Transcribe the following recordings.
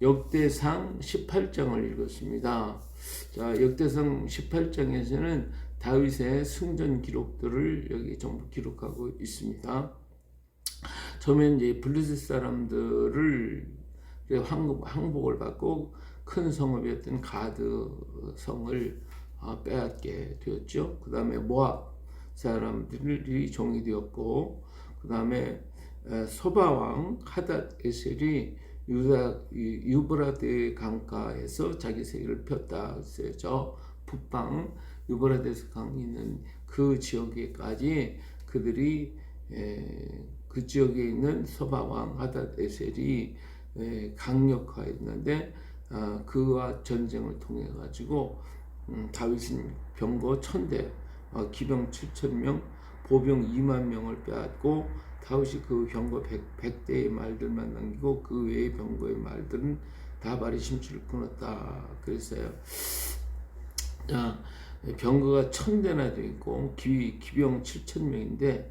역대상 18장을 읽었습니다. 자, 역대상 18장에서는 다윗의 승전 기록들을 여기 전부 기록하고 있습니다. 처음에 이제 블레셋 사람들을 항복을 받고 큰 성읍이었던 가드 성을 빼앗게 되었죠. 그 다음에 모압 사람들이 종이 되었고, 그 다음에 소바왕 하닷 에셀이 유브라데 강가에서 자기 세력을 폈다. 그래서 저 북방 유브라데스 강이 있는 그 지역에까지 그들이 그 지역에 있는 소바왕 하닷 에셀이 강력화했는데, 그와 전쟁을 통해 가지고 다윗은 병거 1000대, 기병 7000명, 보병 2만 명을 빼앗고, 다윗이 그 병거 100대의 말들만 남기고 그 외의 병거의 말들은 다 발이 심줄을 끊었다 그랬어요. 병거가 1000대나 되어 있고 기병 7000명인데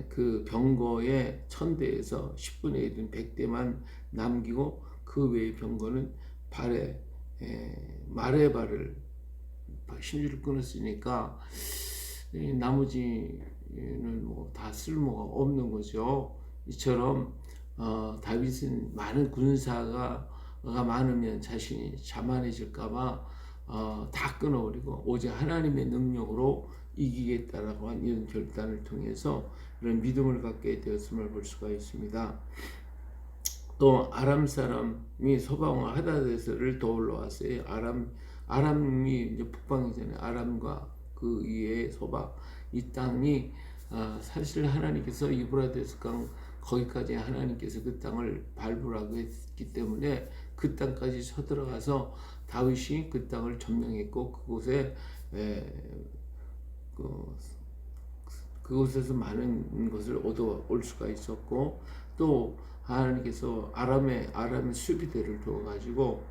그 병거의 1000대에서 10분의 1은 100대만 남기고 그 외의 병거는 말의 발을 심줄을 끊었으니까 나머지는 뭐 다 쓸모가 없는 거죠. 이처럼 다윗은 많은 군사가 많으면 자신이 자만해질까봐 다 끊어버리고 오직 하나님의 능력으로 이기겠다라고 한 이런 결단을 통해서 이런 믿음을 갖게 되었음을 볼 수가 있습니다. 또 아람 사람이 소방왕 하다데스를 도우러 왔어요. 아람이 이제 북방이잖아요. 아람과 그 위에 소바 이 땅이 사실 하나님께서 유브라데스 강 거기까지 하나님께서 그 땅을 밟으라고 했기 때문에 그 땅까지 쳐들어가서 다윗이 그 땅을 점령했고 그곳에서 많은 것을 얻어올 수가 있었고, 또 하나님께서 아람의 수비대를 두어가지고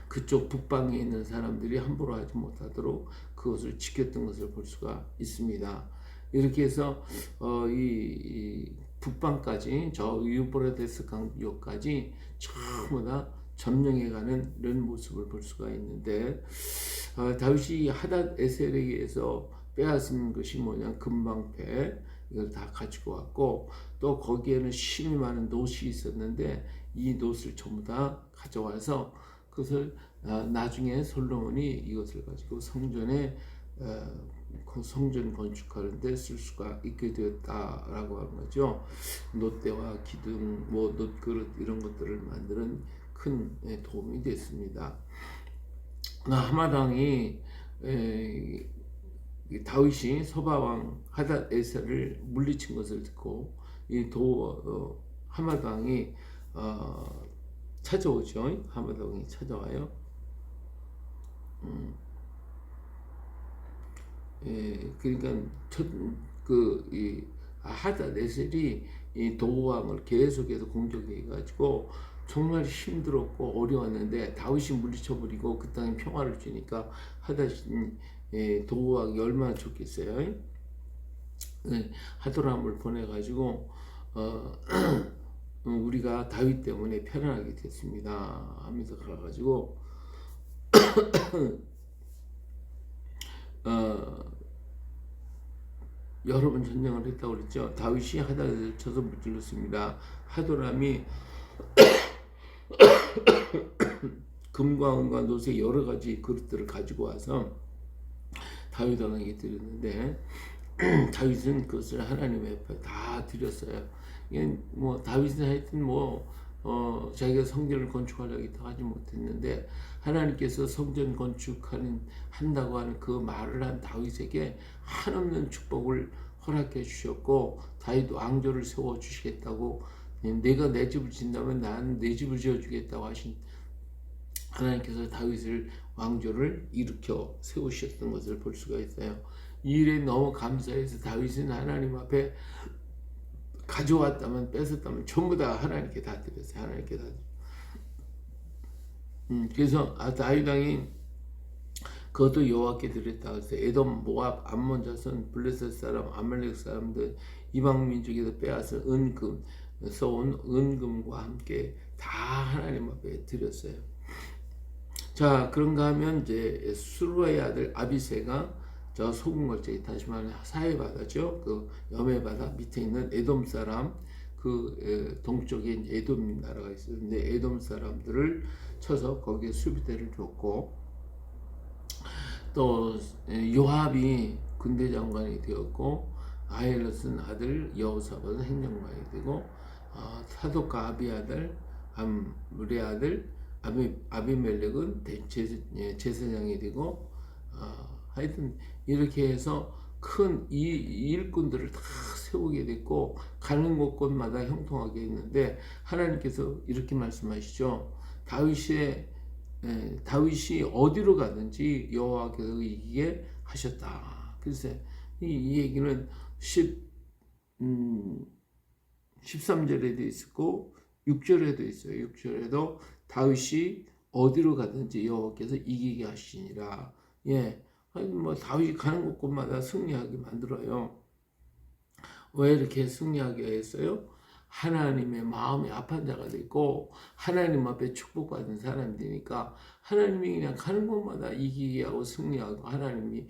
그쪽 북방에 있는 사람들이 함부로 하지 못하도록 그것을 지켰던 것을 볼 수가 있습니다. 이렇게 해서 이 북방까지 저 유브라데스 강역까지 전부 다 점령해가는 이런 모습을 볼 수가 있는데, 다윗이 하닷 에셀에게서 빼앗은 것이 뭐냐, 금방패 이걸 다 가지고 왔고, 또 거기에는 심이 많은 놋이 있었는데 이 놋을 전부 다 가져와서 그것을 나중에 솔로몬이 이것을 가지고 성전에 성전 건축하는데 쓸 수가 있게 되었다라고 하는 거죠. 놋대와 기둥, 뭐 놋그릇 이런 것들을 만드는 큰 도움이 됐습니다. 하마당이 다윗이 소바왕 하닷 에셀을 물리친 것을 듣고 이 하마당이 찾아오죠. 하마당이 찾아와요. 그러니까 하닷 에셀이 이 도왕을 계속해서 공격해 가지고 정말 힘들었고 어려웠는데 다윗이 물리쳐버리고 그 땅에 평화를 주니까 하닷이 도왕이 얼마나 좋겠어요. 하도람을 보내가지고 우리가 다윗 때문에 편안하게 됐습니다 하면서 가가지고 여러 번 전쟁을 했다고 그랬죠. 다윗이 하닷을 쳐서 무찔렀습니다. 하도람이 금과 은과 놋의 여러 가지 그릇들을 가지고 와서 다윗 왕에게 드렸는데 다윗은 그것을 하나님 앞에 다 드렸어요. 이게 뭐 다윗은 하여튼 자기가 성전을 건축하려고 하지 못했는데 하나님께서 성전 한다고 하는 그 말을 한 다윗에게 한없는 축복을 허락해 주셨고, 다윗 왕조를 세워 주시겠다고, 내가 내 집을 짓는다면 나는 내 집을 지어 주겠다고 하신 하나님께서 다윗을 왕조를 일으켜 세우셨던 것을 볼 수가 있어요. 이 일에 너무 감사해서 다윗은 하나님 앞에 가져왔다면 뺏었다면 전부 다 하나님께 다 드렸어요. 하나님께 다 그래서 다윗 왕이 그것도 여호와께 드렸다. 그래서 에돔, 모압, 암몬 자손, 블레셋 사람, 아말렉 사람들 이방 민족에서 빼앗은 은금 써온 은금과 함께 다 하나님 앞에 드렸어요. 자, 그런가 하면 이제 수르의 아들 아비새가 저 소금 걸작이 다시 말하면 사해 바다죠. 그 염해 바다 밑에 있는 에돔 사람, 그 동쪽에 이제 에돔 나라가 있었는데 에돔 사람들을 쳐서 거기에 수비대를 줬고, 또 요압이 군대 장관이 되었고, 아헬럿은 아들 여호사밧은 행정관이 되고, 사독과 아비 아들 암물의 아들 아비멜렉은 제사장이 되고, 하여튼 이렇게 해서 큰 이 일꾼들을 다 세우게 됐고, 가는 곳곳마다 형통하게 했는데, 하나님께서 이렇게 말씀하시죠. 다윗이 어디로 가든지 여호와께서 이기게 하셨다. 그래서 이 얘기는 13절에도 있었고 6절에도 있어요. 6절에도 다윗이 어디로 가든지 여호와께서 이기게 하시니라. 예, 뭐 다윗이 가는 곳곳마다 승리하게 만들어요. 왜 이렇게 승리하게 했어요? 하나님의 마음이 합한 자가 되고 하나님 앞에 축복받은 사람이 되니까 하나님이 그냥 가는 곳마다 이기게 하고 승리하고 하나님이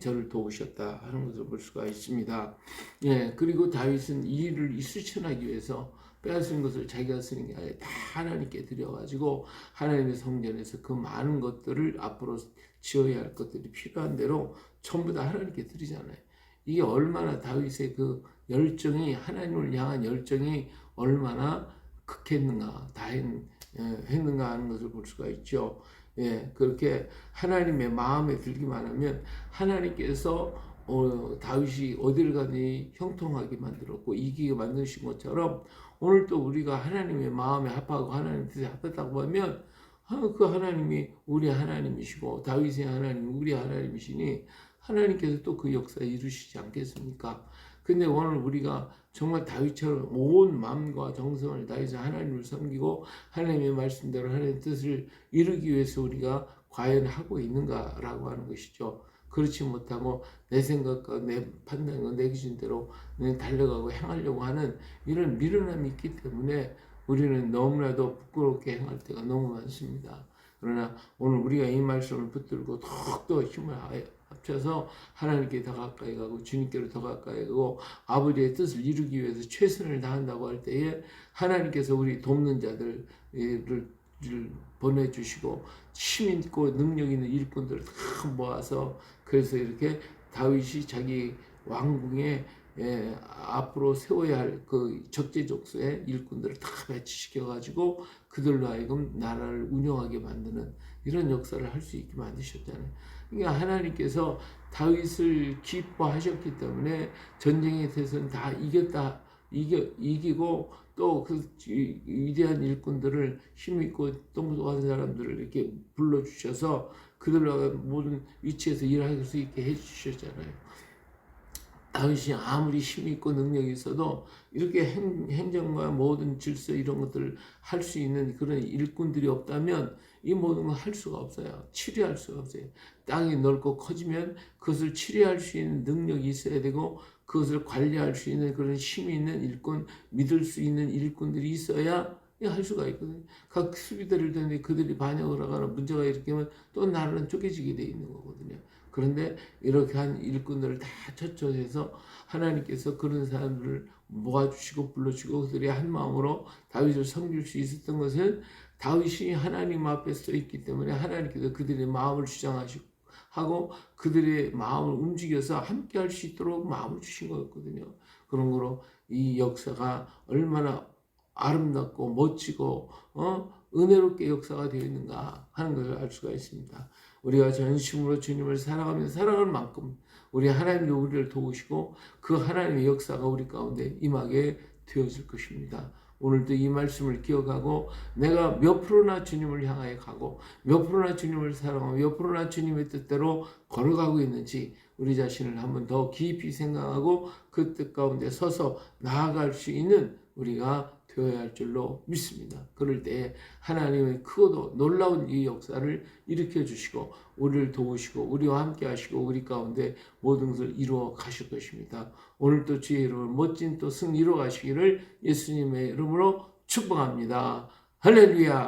저를 도우셨다 하는 것을 볼 수가 있습니다. 예, 그리고 다윗은 이 일을 실천하기 위해서 빼앗은 것을 자기가 쓰는 게 아니라 다 하나님께 드려가지고 하나님의 성전에서 그 많은 것들을 앞으로 지어야 할 것들이 필요한 대로 전부 다 하나님께 드리잖아요. 이게 얼마나 다윗의 그 열정이, 하나님을 향한 열정이 얼마나 극했는가, 했는가 하는 것을 볼 수가 있죠. 예, 그렇게 하나님의 마음에 들기만 하면 하나님께서 다윗이 어디를 가든지 형통하게 만들었고 이기게 만드신 것처럼 오늘 또 우리가 하나님의 마음에 합하고 하나님 뜻에 합했다고 하면 그 하나님이 우리 하나님이시고 다윗의 하나님이 우리 하나님이시니 하나님께서 또 그 역사 이루시지 않겠습니까? 근데 오늘 우리가 정말 다윗처럼 온 마음과 정성을 다해서 하나님을 섬기고 하나님의 말씀대로 하나님의 뜻을 이루기 위해서 우리가 과연 하고 있는가라고 하는 것이죠. 그렇지 못하고 내 생각과 내 판단과 내 기준대로 달려가고 행하려고 하는 이런 미련함이 있기 때문에 우리는 너무나도 부끄럽게 행할 때가 너무 많습니다. 그러나 오늘 우리가 이 말씀을 붙들고 더욱더 힘을 합쳐서 하나님께 더 가까이 가고 주님께로 더 가까이 가고 아버지의 뜻을 이루기 위해서 최선을 다한다고 할 때에 하나님께서 우리 돕는 자들을 보내주시고 힘 있고 능력 있는 일꾼들을 다 모아서 그래서 이렇게 다윗이 자기 왕궁에 앞으로 세워야 할 그 적재적소의 일꾼들을 다 배치시켜가지고 그들로 하여금 나라를 운영하게 만드는 이런 역사를 할 수 있게 만드셨잖아요. 그러니까 하나님께서 다윗을 기뻐하셨기 때문에 전쟁에 대해서는 다 이기고 또 그 위대한 일꾼들을 힘있고 똑똑한 사람들을 이렇게 불러주셔서 그들로 모든 위치에서 일할 수 있게 해주셨잖아요. 다윗이 아무리 힘이 있고 능력이 있어도 이렇게 행정과 모든 질서 이런 것들을 할 수 있는 그런 일꾼들이 없다면 이 모든 걸 할 수가 없어요. 치료할 수가 없어요. 땅이 넓고 커지면 그것을 치료할 수 있는 능력이 있어야 되고 그것을 관리할 수 있는 그런 힘이 있는 일꾼, 믿을 수 있는 일꾼들이 있어야 할 수가 있거든요. 각 수비대를 두는데 그들이 반역을 하거나 문제가 일으키면 또 나라는 쪼개지게 돼 있는 거거든요. 그런데 이렇게 한 일꾼들을 다 초청해서 하나님께서 그런 사람들을 모아주시고 불러주시고 그들이 한 마음으로 다윗을 섬길 수 있었던 것은 다윗이 하나님 앞에 서 있기 때문에 하나님께서 그들의 마음을 주장하고 그들의 마음을 움직여서 함께 할 수 있도록 마음을 주신 거였거든요. 그런 거로 이 역사가 얼마나 아름답고 멋지고 은혜롭게 역사가 되어 있는가 하는 것을 알 수가 있습니다. 우리가 전심으로 주님을 사랑하면서 사랑할 만큼 우리 하나님도 우리를 도우시고 그 하나님의 역사가 우리 가운데 임하게 되어질 것입니다. 오늘도 이 말씀을 기억하고 내가 몇 프로나 주님을 향하여 가고 몇 프로나 주님을 사랑하고 몇 프로나 주님의 뜻대로 걸어가고 있는지 우리 자신을 한번 더 깊이 생각하고 그 뜻 가운데 서서 나아갈 수 있는 우리가 되어야 할 줄로 믿습니다. 그럴 때 하나님의 크고도 놀라운 이 역사를 일으켜 주시고 우리를 도우시고 우리와 함께 하시고 우리 가운데 모든 것을 이루어 가실 것입니다. 오늘도 주의 이름으로 멋진 또 승리 이루어 가시기를 예수님의 이름으로 축복합니다. 할렐루야.